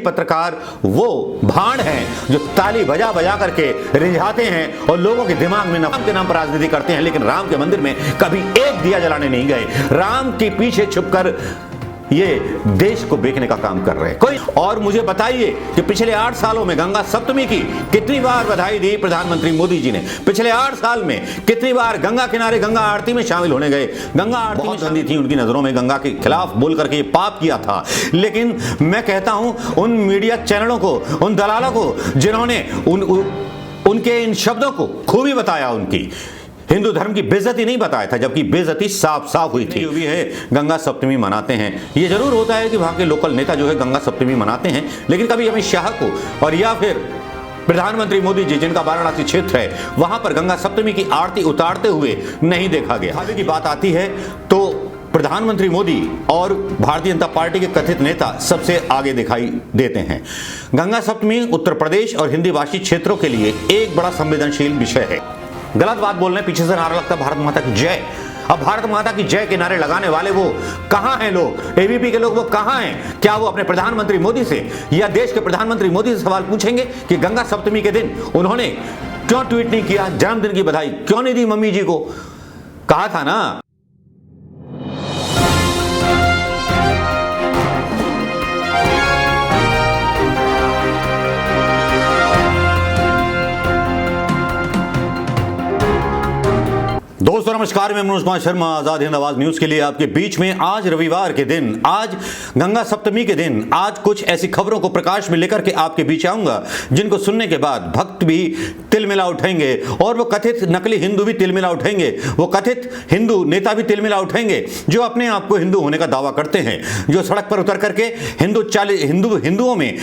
पत्रकार वो भांड हैं जो ताली बजा बजा करके रिझाते हैं और लोगों के दिमाग में राम के नाम पर राजनीति करते हैं, लेकिन राम के मंदिर में कभी एक दिया जलाने नहीं गए। राम के पीछे छुपकर ये देश को बेचने का काम कर रहे हैं कोई। और मुझे बताइए कि पिछले 8 सालों में गंगा सप्तमी की कितनी बार बधाई दी प्रधानमंत्री मोदी जी ने? पिछले 8 साल में कितनी बार गंगा किनारे गंगा आरती में शामिल होने गए? गंगा आरती बहुत गंदी थी उनकी नजरों में, गंगा के खिलाफ बोल करके ये पाप किया था। लेकिन मैं कहता हूं उन मीडिया चैनलों को, उन दलालों को जिन्होंने उनके इन शब्दों को खूबी बताया, उनकी हिंदू धर्म की बेइज्जती नहीं बताया था, जबकि बेइज्जती साफ साफ हुई थी। जो भी है गंगा सप्तमी मनाते हैं, ये जरूर होता है कि वहां के लोकल नेता जो है गंगा सप्तमी मनाते हैं, लेकिन कभी अमित शाह को और या फिर प्रधानमंत्री मोदी जी जिनका वाराणसी क्षेत्र है वहां पर गंगा सप्तमी की आरती उतारते हुए नहीं देखा गया। आगे की बात आती है तो प्रधानमंत्री मोदी और भारतीय जनता पार्टी के कथित नेता सबसे आगे दिखाई देते हैं। गंगा सप्तमी उत्तर प्रदेश और हिंदी भाषी क्षेत्रों के लिए एक बड़ा संवेदनशील विषय है। गलत बात बोल रहे हैं, पीछे से नारा लगता है भारत माता की जय। अब भारत माता की जय के नारे लगाने वाले वो कहां हैं लोग? एबीपी के लोग वो कहां हैं? क्या वो अपने प्रधानमंत्री मोदी से या देश के प्रधानमंत्री मोदी से सवाल पूछेंगे कि गंगा सप्तमी के दिन उन्होंने क्यों ट्वीट नहीं किया, जन्मदिन की बधाई क्यों नहीं दी मम्मी जी को? कहा था ना दोस्तों नमस्कार, मैं मनोज कुमार शर्मा आजाद हिंद आवाज न्यूज के लिए आपके बीच में आज रविवार के दिन, आज गंगा सप्तमी के दिन, आज कुछ ऐसी खबरों को प्रकाश में लेकर के आपके बीच आऊंगा जिनको सुनने के बाद भक्त भी तिलमिला उठेंगे और वो कथित नकली हिंदू भी तिलमिला उठेंगे, वो कथित हिंदू नेता भी तिलमिला उठेंगे जो अपने आप को हिंदू होने का दावा करते हैं, जो सड़क पर उतर करके हिंदुओं में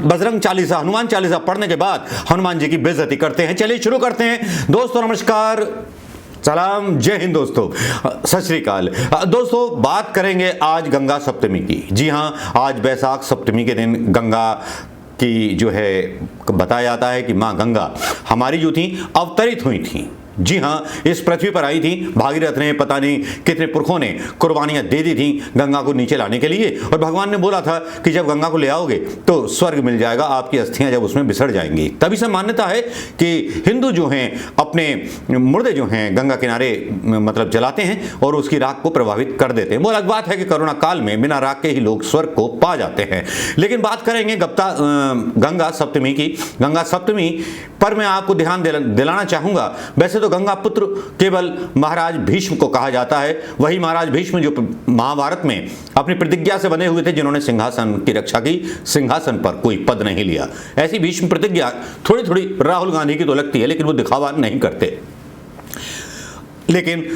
बजरंग चालीसा, हनुमान चालीसा पढ़ने के बाद हनुमान जी की बेइज्जती करते हैं। चलिए शुरू करते हैं। दोस्तों नमस्कार, सलाम, जय हिंद दोस्तों, सत श्री अकाल। दोस्तों बात करेंगे आज गंगा सप्तमी की। जी हां, आज बैसाख सप्तमी के दिन गंगा की जो है बताया जाता है कि मां गंगा हमारी जो थी अवतरित हुई थी। जी हां, इस पृथ्वी पर आई थी। भागीरथ ने पता नहीं कितने पुरखों ने कुर्बानियां दे दी थी गंगा को नीचे लाने के लिए, और भगवान ने बोला था कि जब गंगा को ले आओगे तो स्वर्ग मिल जाएगा, आपकी अस्थियां जब उसमें बिसर जाएंगी। तभी से मान्यता है कि हिंदू जो हैं अपने मुर्दे जो हैं गंगा किनारे मतलब जलाते हैं और उसकी राख को प्रभावित कर देते हैं। वो अलग बात है कि कोरोना काल में बिना राख के ही लोग स्वर्ग को पा जाते हैं। लेकिन बात करेंगे गंगा सप्तमी की। गंगा सप्तमी पर मैं आपको ध्यान दिलाना चाहूंगा। वैसे तो गंगा पुत्र केवल महाराज भीष्म को कहा जाता है, वही महाराज भीष्म जो महाभारत में अपनी प्रतिज्ञा से बने हुए थे, जिन्होंने सिंहासन की रक्षा की, सिंहासन पर कोई पद नहीं लिया। ऐसी भीष्म प्रतिज्ञा थोड़ी थोड़ी राहुल गांधी की तो लगती है, लेकिन वो दिखावा नहीं करते। लेकिन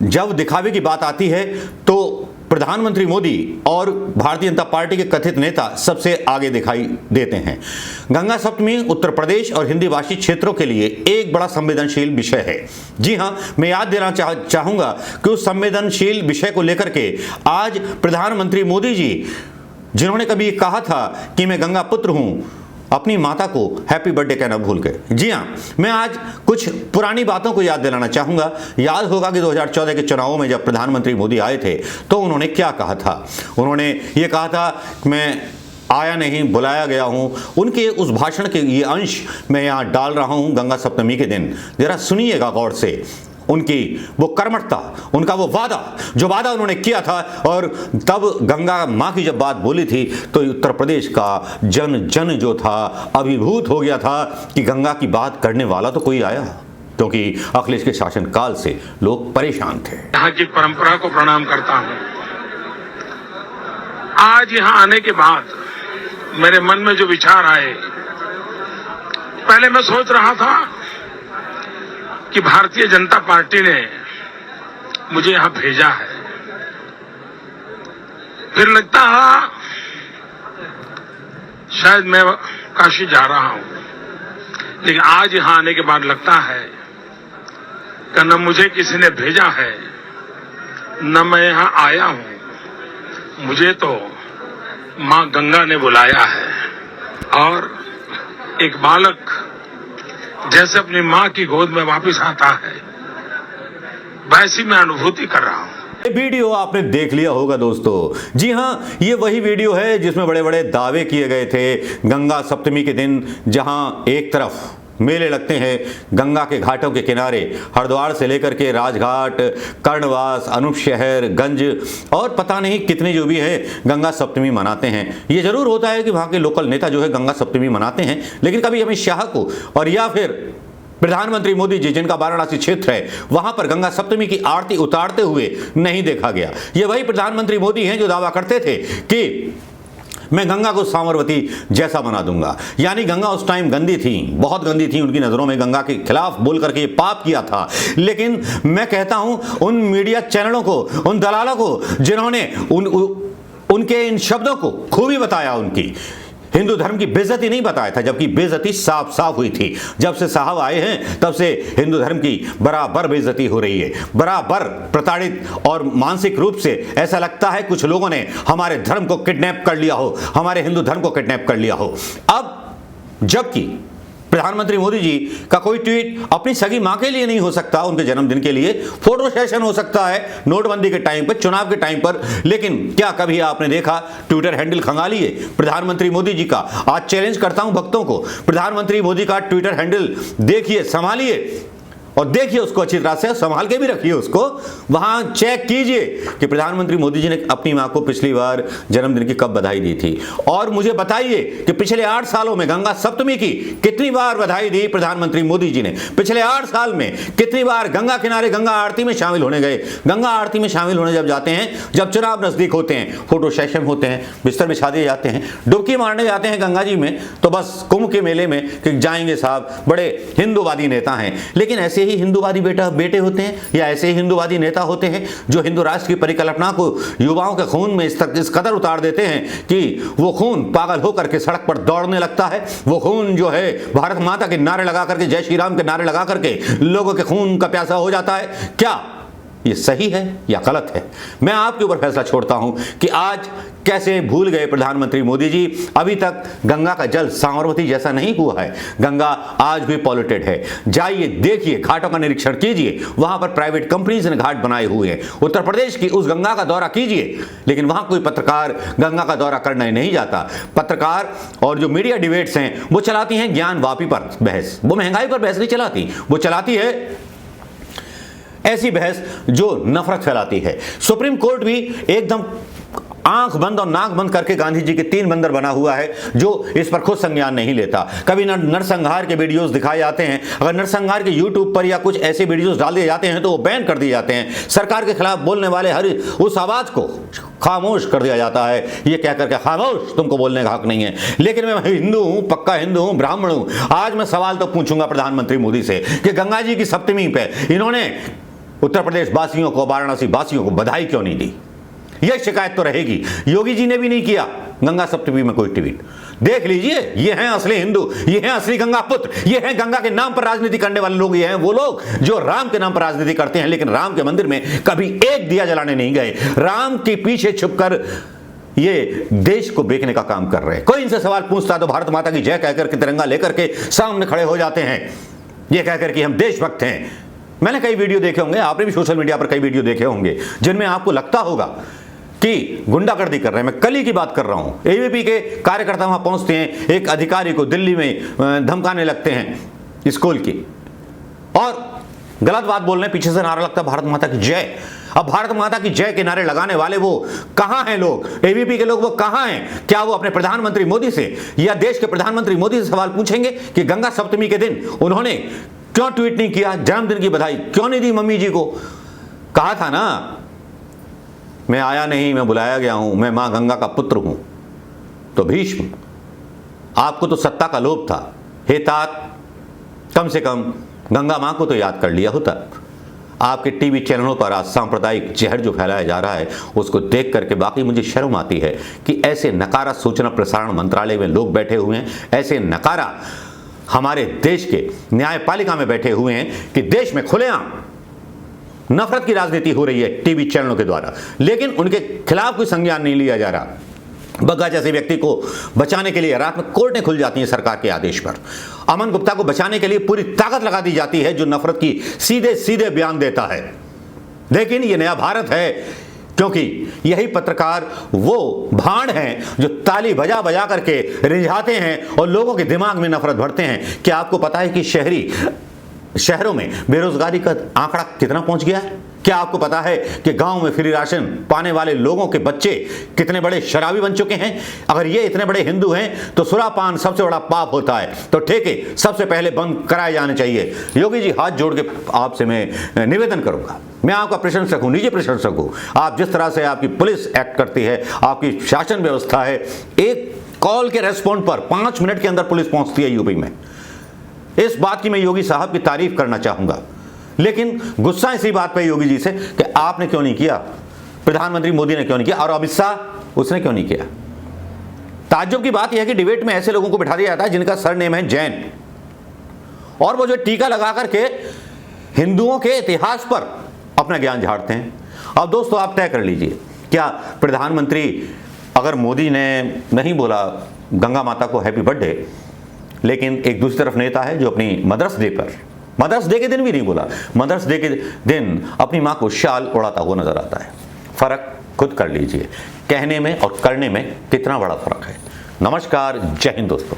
जब दिखावे की बात आती है तो प्रधानमंत्री मोदी और भारतीय जनता पार्टी के कथित नेता सबसे आगे दिखाई देते हैं। गंगा सप्तमी उत्तर प्रदेश और हिंदी भाषी क्षेत्रों के लिए एक बड़ा संवेदनशील विषय है। जी हां, मैं याद देना चाहूंगा कि उस संवेदनशील विषय को लेकर के आज प्रधानमंत्री मोदी जी, जिन्होंने कभी कहा था कि मैं गंगा पुत्र हूं, अपनी माता को हैप्पी बर्थडे कहना भूल गए। जी हां, मैं आज कुछ पुरानी बातों को याद दिलाना चाहूंगा। याद होगा कि 2014 के चुनावों में जब प्रधानमंत्री मोदी आए थे तो उन्होंने क्या कहा था। उन्होंने ये कहा था मैं आया नहीं, बुलाया गया हूं। उनके उस भाषण के ये अंश मैं यहां डाल रहा हूं गंगा सप्तमी के दिन। जरा सुनिएगा गौर से उनकी वो कर्मठता, उनका वो वादा, जो वादा उन्होंने किया था। और तब गंगा मां की जब बात बोली थी तो उत्तर प्रदेश का जन जन जो था अभिभूत हो गया था कि गंगा की बात करने वाला तो कोई आया, क्योंकि अखिलेश के शासनकाल से लोग परेशान थे। यहाँ की परंपरा को प्रणाम करता हूँ। आज यहाँ आने के बाद मेरे मन में जो विचार आए, पहले मैं सोच रहा था कि भारतीय जनता पार्टी ने मुझे यहां भेजा है, फिर लगता है शायद मैं काशी जा रहा हूं, लेकिन आज यहां आने के बाद लगता है कि न मुझे किसी ने भेजा है न मैं यहां आया हूं, मुझे तो मां गंगा ने बुलाया है। और एक बालक जैसे अपनी मां की गोद में वापस आता है, वैसी मैं अनुभूति कर रहा हूं। ये वीडियो आपने देख लिया होगा दोस्तों। जी हां, ये वही वीडियो है जिसमें बड़े बड़े दावे किए गए थे गंगा सप्तमी के दिन, जहां एक तरफ मेले लगते हैं गंगा के घाटों के किनारे, हरिद्वार से लेकर के राजघाट, कर्णवास, अनूप शहर, गंज और पता नहीं कितने जो भी है गंगा सप्तमी मनाते हैं। ये जरूर होता है कि वहाँ के लोकल नेता जो है गंगा सप्तमी मनाते हैं, लेकिन कभी अमित शाह को और या फिर प्रधानमंत्री मोदी जी, जिनका वाराणसी क्षेत्र है, वहां पर गंगा सप्तमी की आरती उतारते हुए नहीं देखा गया। ये वही प्रधानमंत्री मोदी हैं जो दावा करते थे कि मैं गंगा को साबरमती जैसा बना दूंगा। यानी गंगा उस टाइम गंदी थी, बहुत गंदी थी, उनकी नजरों में गंगा के खिलाफ बोल करके ये पाप किया था। लेकिन मैं कहता हूं उन मीडिया चैनलों को, उन दलालों को, जिन्होंने उनके इन शब्दों को खूबी बताया, उनकी हिंदू धर्म की बेइज्जती नहीं बताया था, जबकि बेइज्जती साफ साफ हुई थी। जब से साहब आए हैं तब से हिंदू धर्म की बराबर बेइज्जती हो रही है, बराबर प्रताड़ित, और मानसिक रूप से ऐसा लगता है कुछ लोगों ने हमारे धर्म को किडनैप कर लिया हो, हमारे हिंदू धर्म को किडनैप कर लिया हो। अब जबकि प्रधानमंत्री मोदी जी का कोई ट्वीट अपनी सगी मां के लिए नहीं हो सकता, उनके जन्मदिन के लिए फोटो सेशन हो सकता है नोटबंदी के टाइम पर, चुनाव के टाइम पर, लेकिन क्या कभी आपने देखा ट्विटर हैंडल खंगालिए प्रधानमंत्री मोदी जी का? आज चैलेंज करता हूं भक्तों को, प्रधानमंत्री मोदी का ट्विटर हैंडल देखिए, संभालिए और देखिए उसको अच्छी तरह से, संभाल के भी रखिए उसको। वहां चेक कीजिए कि प्रधानमंत्री मोदी जी ने अपनी मां को पिछली बार जन्मदिन की कब बधाई दी थी, और मुझे बताइए कि पिछले 8 सालों में गंगा सप्तमी की कितनी बार बधाई दी प्रधानमंत्री मोदी जी ने। पिछले 8 साल में कितनी बार गंगा किनारे गंगा आरती में शामिल होने गए। गंगा आरती में शामिल होने जब जाते हैं, जब चुनाव नजदीक होते हैं, फोटो सेशन होते हैं, बिस्तर बिछा दिए जाते हैं, डुबकी मारने जाते हैं गंगा जी में, तो बस कुंभ के मेले में कि जाएंगे साहब, बड़े हिंदूवादी नेता हैं। लेकिन ऐसे ही हिंदूवादी बेटे होते हैं, या ऐसे ही हिंदूवादी नेता होते हैं जो हिंदू राष्ट्र की परिकल्पना को युवाओं के खून में इस कदर उतार देते हैं कि वो खून पागल होकर के सड़क पर दौड़ने लगता है। वो खून जो है भारत माता के नारे लगा करके, जय श्री राम के नारे लगा करके लोगों के खून का प्यासा हो जाता है। क्या ये सही है या गलत है? मैं आपके ऊपर फैसला छोड़ता हूं कि आज कैसे भूल गए प्रधानमंत्री मोदी जी। अभी तक गंगा का जल साबरमती जैसा नहीं हुआ है, गंगा आज भी पॉल्यूटेड है। जाइए, देखिए, घाटों का निरीक्षण कीजिए, वहां पर प्राइवेट कंपनीज ने घाट बनाए हुए हैं। उत्तर प्रदेश की उस गंगा का दौरा कीजिए, लेकिन वहां कोई पत्रकार गंगा का दौरा करने नहीं जाता। पत्रकार और जो मीडिया डिबेट्स हैं वो चलाती हैं ज्ञान वापी पर बहस, वो महंगाई पर बहस नहीं चलाती, वो चलाती है ऐसी बहस जो नफरत फैलाती है। सुप्रीम कोर्ट भी एकदम आंख बंद और नाक बंद करके गांधी जी के 3 बंदर बना हुआ है, जो इस पर खुद संज्ञान नहीं लेता। कभी नरसंहार के वीडियोस दिखाए जाते हैं, अगर नरसंहार के यूट्यूब पर या कुछ ऐसे वीडियोस डाल दिए जाते हैं तो वो बैन कर दिए जाते हैं। सरकार के खिलाफ बोलने वाले हर उस आवाज को खामोश कर दिया जाता है, ये कह करके खामोश, तुमको बोलने का हक नहीं है। लेकिन मैं हिंदू हूं, पक्का हिंदू हूं, ब्राह्मण हूं। आज मैं सवाल तो पूछूंगा प्रधानमंत्री मोदी से कि गंगा जी की सप्तमी पे इन्होंने उत्तर प्रदेश वासियों को, वाराणसी वासियों को बधाई क्यों नहीं दी? यह शिकायत तो रहेगी। योगी जी ने भी नहीं किया गंगा सप्तमी में कोई ट्वीट। देख लीजिए, ये हैं असली हिंदू, ये हैं असली गंगा पुत्र, ये हैं गंगा के नाम पर राजनीति करने वाले लोग। ये हैं वो लोग जो राम के नाम पर राजनीति करते हैं, लेकिन राम के मंदिर में कभी एक दिया जलाने नहीं गए। राम के पीछे छुपकर ये देश को बेचने का काम कर रहे हैं। कोई इनसे सवाल पूछता तो भारत माता की जय कहकर के तिरंगा लेकर के सामने खड़े हो जाते हैं, ये कहकर कि हम देशभक्त हैं। मैंने कई वीडियो देखे होंगे, आपने भी सोशल मीडिया पर कई वीडियो देखे होंगे, जिनमें आपको लगता होगा कि गुंडागर्दी कर रहे हैं। मैं कल ही की बात कर रहा हूं, एबीपी के कार्यकर्ता वहां पहुंचते हैं, एक अधिकारी को दिल्ली में धमकाने लगते हैं स्कूल की, और गलत बात बोल रहे हैं, पीछे से नारा लगता है भारत माता की जय। अब भारत माता की जय के नारे लगाने वाले वो कहां हैं लोग? एबीपी के लोग वो कहां हैं? क्या वो अपने प्रधानमंत्री मोदी से या देश के प्रधानमंत्री मोदी से सवाल पूछेंगे कि गंगा सप्तमी के दिन उन्होंने क्यों ट्वीट नहीं किया, जन्मदिन की बधाई क्यों नहीं दी मम्मी जी को? कहा था ना, मैं आया नहीं, मैं बुलाया गया हूं, मैं मां गंगा का पुत्र हूं। तो भीष्म, आपको तो सत्ता का लोभ था। हे तात, कम से कम गंगा मां को तो याद कर लिया होता। आपके टीवी चैनलों पर आज सांप्रदायिक जहर जो फैलाया जा रहा है, उसको देख करके बाकी मुझे शर्म आती है कि ऐसे नकारा सूचना प्रसारण मंत्रालय में लोग बैठे हुए हैं, ऐसे नकारा हमारे देश के न्यायपालिका में बैठे हुए हैं कि देश में खुलेआम नफरत की राजनीति हो रही है टीवी चैनलों के द्वारा, लेकिन उनके खिलाफ कोई संज्ञान नहीं लिया जा रहा। बग्गा जैसे व्यक्ति को बचाने के लिए रात में कोर्टें खुल जाती हैं सरकार के आदेश पर। अमन गुप्ता को बचाने के लिए पूरी ताकत लगा दी जाती है, जो नफरत की सीधे सीधे बयान देता है। लेकिन ये नया भारत है, क्योंकि यही पत्रकार वो भांड हैं जो ताली बजा बजा करके रिझाते हैं और लोगों के दिमाग में नफरत भरते हैं। क्या आपको पता है कि शहरों में बेरोजगारी का आंकड़ा कितना पहुंच गया है? क्या आपको पता है कि गांव में फ्री राशन पाने वाले लोगों के बच्चे कितने बड़े शराबी बन चुके हैं? अगर ये इतने बड़े हिंदू हैं तो सुरापान सबसे बड़ा पाप होता है, तो ठेके सबसे पहले बंद कराए जाने चाहिए। योगी जी, हाथ जोड़ के आपसे मैं निवेदन करूंगा, मैं आपका प्रशंसक हूं, निजी प्रशंसक हूं। आप जिस तरह से आपकी पुलिस एक्ट करती है, आपकी शासन व्यवस्था है, एक कॉल के रेस्पॉन्ड पर 5 मिनट के अंदर पुलिस पहुंचती है यूपी में, इस बात की मैं योगी साहब की तारीफ करना चाहूंगा। लेकिन गुस्सा इसी बात पे योगी जी से कि आपने क्यों नहीं किया, प्रधानमंत्री मोदी ने क्यों नहीं किया और अमित शाह उसने क्यों नहीं किया। ताज्जुब की बात यह है कि डिबेट में ऐसे लोगों को बिठा दिया जाता है जिनका सरनेम है जैन, और वो जो टीका लगा करके हिंदुओं के इतिहास पर अपना ज्ञान झाड़ते हैं। अब दोस्तों आप तय कर लीजिए, क्या प्रधानमंत्री, अगर मोदी ने नहीं बोला गंगा माता को हैप्पी बर्थडे, लेकिन एक दूसरी तरफ नेता है जो अपनी मदर्स डे के दिन भी नहीं बोला, मदर्स डे के दिन अपनी मां को शाल उड़ाता हुआ नजर आता है। फर्क खुद कर लीजिए, कहने में और करने में कितना बड़ा फर्क है। नमस्कार, जय हिंद दोस्तों।